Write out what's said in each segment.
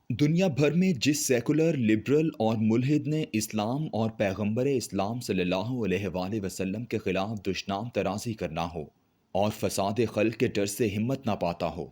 دنیا بھر میں جس سیکولر، لبرل اور ملحد نے اسلام اور پیغمبر اسلام صلی اللہ علیہ وآلہ وسلم کے خلاف دشنام ترازی کرنا ہو اور فساد خلق کے ڈر سے ہمت نہ پاتا ہو،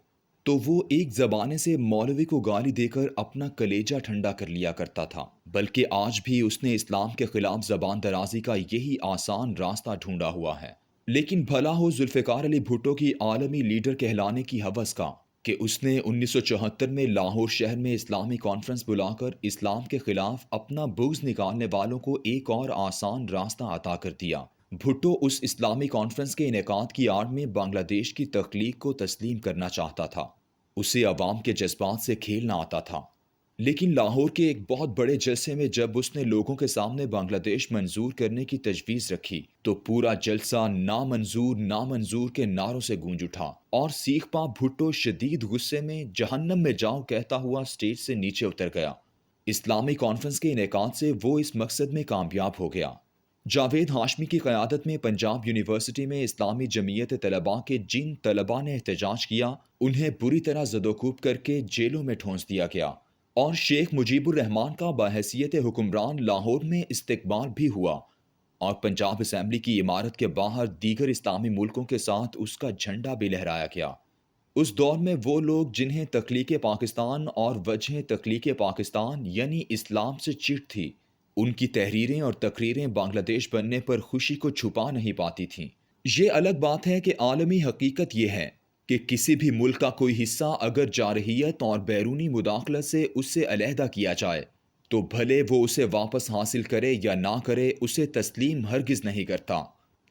تو وہ ایک زبانے سے مولوی کو گالی دے کر اپنا کلیجہ ٹھنڈا کر لیا کرتا تھا، بلکہ آج بھی اس نے اسلام کے خلاف زبان درازی کا یہی آسان راستہ ڈھونڈا ہوا ہے۔ لیکن بھلا ہو ذوالفقار علی بھٹو کی عالمی لیڈر کہلانے کی ہوس کا کہ اس نے 1974 میں لاہور شہر میں اسلامی کانفرنس بلا کر اسلام کے خلاف اپنا بغض نکالنے والوں کو ایک اور آسان راستہ عطا کر دیا۔ بھٹو اس اسلامی کانفرنس کے انعقاد کی آڑ میں بنگلہ دیش کی تخلیق کو تسلیم کرنا چاہتا تھا۔ اسے عوام کے جذبات سے کھیلنا آتا تھا، لیکن لاہور کے ایک بہت بڑے جلسے میں جب اس نے لوگوں کے سامنے بنگلہ دیش منظور کرنے کی تجویز رکھی تو پورا جلسہ نامنظور نامنظور کے نعروں سے گونج اٹھا اور سیخ پا بھٹو شدید غصے میں جہنم میں جاؤ کہتا ہوا سٹیج سے نیچے اتر گیا۔ اسلامی کانفرنس کے انعقاد سے وہ اس مقصد میں کامیاب ہو گیا۔ جاوید ہاشمی کی قیادت میں پنجاب یونیورسٹی میں اسلامی جمعیت طلباء کے جن طلباء نے احتجاج کیا انہیں بری طرح زدوکوب کر کے جیلوں میں ٹھونس دیا گیا، اور شیخ مجیب الرحمان کا بحیثیت حکمران لاہور میں استقبال بھی ہوا اور پنجاب اسمبلی کی عمارت کے باہر دیگر اسلامی ملکوں کے ساتھ اس کا جھنڈا بھی لہرایا گیا۔ اس دور میں وہ لوگ جنہیں تخلیق پاکستان اور وجہ تخلیق پاکستان یعنی اسلام سے چڑ تھی، ان کی تحریریں اور تقریریں بنگلہ دیش بننے پر خوشی کو چھپا نہیں پاتی تھیں۔ یہ الگ بات ہے کہ عالمی حقیقت یہ ہے کہ کسی بھی ملک کا کوئی حصہ اگر جارحیت اور بیرونی مداخلت سے اس سے علیحدہ کیا جائے تو بھلے وہ اسے واپس حاصل کرے یا نہ کرے، اسے تسلیم ہرگز نہیں کرتا۔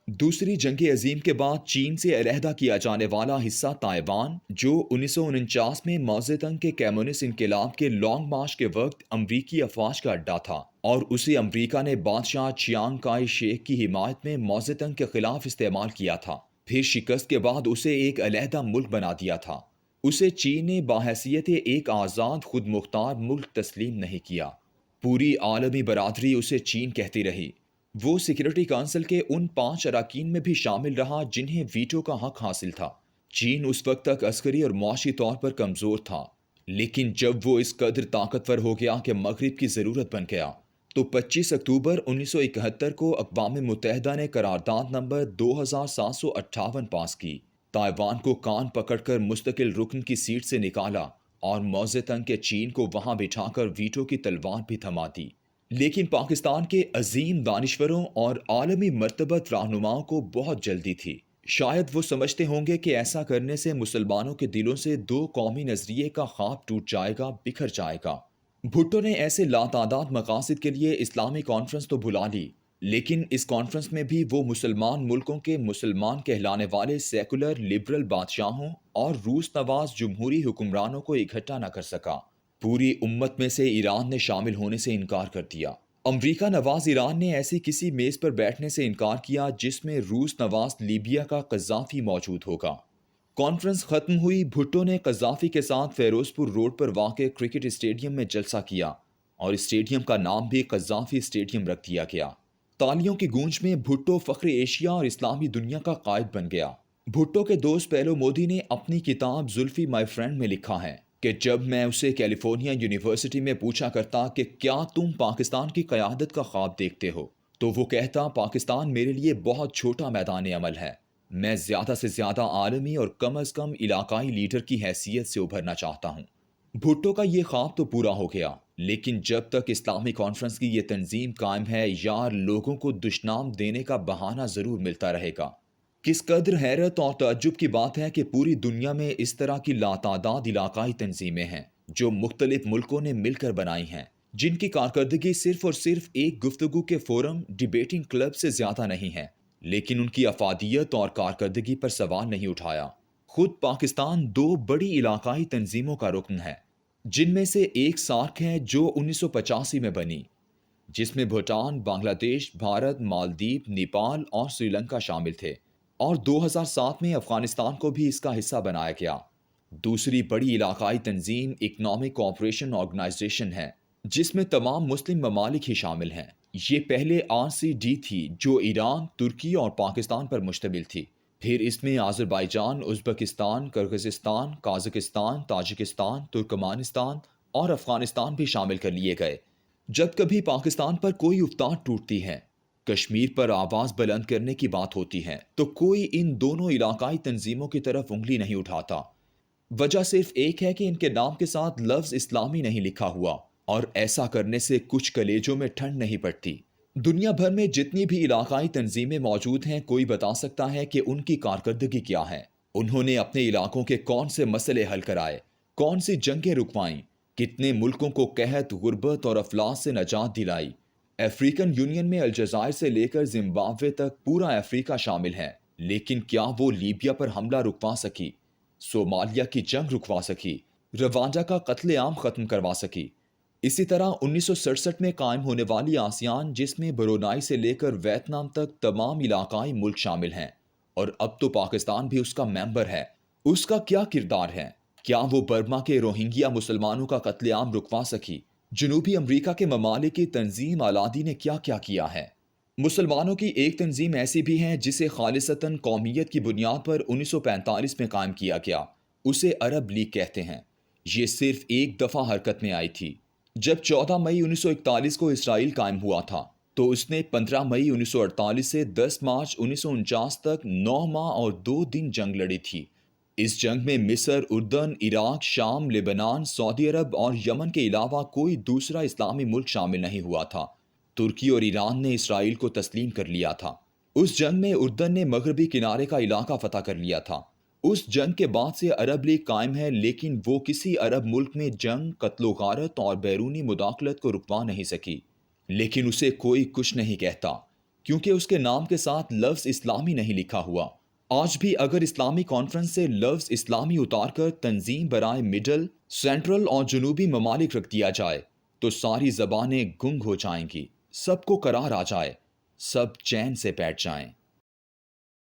دوسری جنگ عظیم کے بعد چین سے علیحدہ کیا جانے والا حصہ تائیوان، جو 1949 میں موزے تنگ کے کمیونسٹ انقلاب کے لانگ مارچ کے وقت امریکی افواج کا اڈا تھا، اور اسے امریکہ نے بادشاہ چیانگ کائی شیک کی حمایت میں موزے تنگ کے خلاف استعمال کیا تھا، پھر شکست کے بعد اسے ایک علیحدہ ملک بنا دیا تھا۔ اسے چین نے بحیثیت ایک آزاد خود مختار ملک تسلیم نہیں کیا۔ پوری عالمی برادری اسے چین کہتی رہی۔ وہ سیکورٹی کونسل کے ان 5 اراکین میں بھی شامل رہا جنہیں ویٹو کا حق حاصل تھا۔ چین اس وقت تک عسکری اور معاشی طور پر کمزور تھا، لیکن جب وہ اس قدر طاقتور ہو گیا کہ مغرب کی ضرورت بن گیا تو 25 اکتوبر 1971 کو اقوام متحدہ نے قرارداد نمبر 2758 پاس کی، تائیوان کو کان پکڑ کر مستقل رکن کی سیٹ سے نکالا اور موزے تنگ کے چین کو وہاں بٹھا کر ویٹو کی تلوار بھی تھما دی۔ لیکن پاکستان کے عظیم دانشوروں اور عالمی مرتبت رہنماؤں کو بہت جلدی تھی۔ شاید وہ سمجھتے ہوں گے کہ ایسا کرنے سے مسلمانوں کے دلوں سے دو قومی نظریے کا خواب ٹوٹ جائے گا، بکھر جائے گا۔ بھٹو نے ایسے لاتعداد مقاصد کے لیے اسلامی کانفرنس تو بلا لی، لیکن اس کانفرنس میں بھی وہ مسلمان ملکوں کے مسلمان کہلانے والے سیکولر لبرل بادشاہوں اور روس نواز جمہوری حکمرانوں کو اکٹھا نہ کر سکا۔ پوری امت میں سے ایران نے شامل ہونے سے انکار کر دیا۔ امریکہ نواز ایران نے ایسی کسی میز پر بیٹھنے سے انکار کیا جس میں روس نواز لیبیا کا قذافی موجود ہوگا۔ کانفرنس ختم ہوئی، بھٹو نے قذافی کے ساتھ فیروز پور روڈ پر واقع کرکٹ اسٹیڈیم میں جلسہ کیا اور اسٹیڈیم کا نام بھی قذافی اسٹیڈیم رکھ دیا گیا۔ تالیوں کی گونج میں بھٹو فخر ایشیا اور اسلامی دنیا کا قائد بن گیا۔ بھٹو کے دوست پہلو مودی نے اپنی کتاب زلفی مائی فرینڈ میں لکھا ہے کہ جب میں اسے کیلیفورنیا یونیورسٹی میں پوچھا کرتا کہ کیا تم پاکستان کی قیادت کا خواب دیکھتے ہو، تو وہ کہتا پاکستان میرے لیے بہت چھوٹا میدان عمل ہے، میں زیادہ سے زیادہ عالمی اور کم از کم علاقائی لیڈر کی حیثیت سے ابھرنا چاہتا ہوں۔ بھٹو کا یہ خواب تو پورا ہو گیا، لیکن جب تک اسلامی کانفرنس کی یہ تنظیم قائم ہے، یار لوگوں کو دشنام دینے کا بہانہ ضرور ملتا رہے گا۔ کس قدر حیرت اور تعجب کی بات ہے کہ پوری دنیا میں اس طرح کی لاتعداد علاقائی تنظیمیں ہیں جو مختلف ملکوں نے مل کر بنائی ہیں، جن کی کارکردگی صرف اور صرف ایک گفتگو کے فورم، ڈیبیٹنگ کلب سے زیادہ نہیں ہے، لیکن ان کی افادیت اور کارکردگی پر سوال نہیں اٹھایا۔ خود پاکستان 2 بڑی علاقائی تنظیموں کا رکن ہے، جن میں سے ایک سارک ہے جو 1985 میں بنی، جس میں بھوٹان، بنگلہ دیش، بھارت، مالدیپ، نیپال اور سری لنکا شامل تھے، اور 2007 میں افغانستان کو بھی اس کا حصہ بنایا گیا۔ دوسری بڑی علاقائی تنظیم اکنامک کوآپریشن آرگنائزیشن ہے، جس میں تمام مسلم ممالک ہی شامل ہیں۔ یہ پہلے RCD تھی جو ایران، ترکی اور پاکستان پر مشتمل تھی، پھر اس میں Azerbaijan, Uzbekistan, Kyrgyzstan, Kazakhstan, Tajikistan, Turkmenistan اور افغانستان بھی شامل کر لیے گئے۔ جب کبھی پاکستان پر کوئی افتاد ٹوٹتی ہے، کشمیر پر آواز بلند کرنے کی بات ہوتی ہے، تو کوئی ان دونوں علاقائی تنظیموں کی طرف انگلی نہیں اٹھاتا۔ وجہ صرف ایک ہے کہ ان کے نام کے ساتھ لفظ اسلامی نہیں لکھا ہوا، اور ایسا کرنے سے کچھ کلیجوں میں ٹھنڈ نہیں پڑتی۔ دنیا بھر میں جتنی بھی علاقائی تنظیمیں موجود ہیں، کوئی بتا سکتا ہے کہ ان کی کارکردگی کیا ہے؟ انہوں نے اپنے علاقوں کے کون سے مسئلے حل کرائے، کون سی جنگیں رکوائیں، کتنے ملکوں کو قحط، غربت اور افلاس سے نجات دلائی؟ افریقن یونین میں الجزائر سے لے کر زمبابوے تک پورا افریقہ شامل ہے، لیکن کیا وہ لیبیا پر حملہ رکوا سکی، صومالیہ کی جنگ رکوا سکی، روانڈا کا قتل عام ختم کروا سکی؟ اسی طرح 1967 میں قائم ہونے والی آسیان، جس میں برونائی سے لے کر ویتنام تک تمام علاقائی ملک شامل ہیں، اور اب تو پاکستان بھی اس کا ممبر ہے، اس کا کیا کردار ہے؟ کیا وہ برما کے روہنگیا مسلمانوں کا قتل عام رکوا سکی؟ جنوبی امریکہ کے ممالک کی تنظیم آلادی نے کیا کیا کیا ہے؟ مسلمانوں کی ایک تنظیم ایسی بھی ہے جسے خالصتاً قومیت کی بنیاد پر 1945 میں قائم کیا گیا، اسے عرب لیگ کہتے ہیں۔ یہ صرف ایک دفعہ حرکت میں آئی تھی، جب 14 مئی 1941 کو اسرائیل قائم ہوا تھا، تو اس نے 15 مئی 1948 سے 10 مارچ 1949 تک 9 ماہ اور 2 دن جنگ لڑی تھی۔ اس جنگ میں مصر، اردن، عراق، شام، لبنان، سعودی عرب اور یمن کے علاوہ کوئی دوسرا اسلامی ملک شامل نہیں ہوا تھا۔ ترکی اور ایران نے اسرائیل کو تسلیم کر لیا تھا۔ اس جنگ میں اردن نے مغربی کنارے کا علاقہ فتح کر لیا تھا۔ اس جنگ کے بعد سے عرب لیگ قائم ہے، لیکن وہ کسی عرب ملک میں جنگ، قتل و غارت اور بیرونی مداخلت کو رکوا نہیں سکی۔ لیکن اسے کوئی کچھ نہیں کہتا، کیونکہ اس کے نام کے ساتھ لفظ اسلامی نہیں لکھا ہوا۔ آج بھی اگر اسلامی کانفرنس سے لفظ اسلامی اتار کر تنظیم برائے مڈل، سینٹرل اور جنوبی ممالک رکھ دیا جائے، تو ساری زبانیں گنگ ہو جائیں گی، سب کو قرار آ جائے، سب چین سے بیٹھ جائیں۔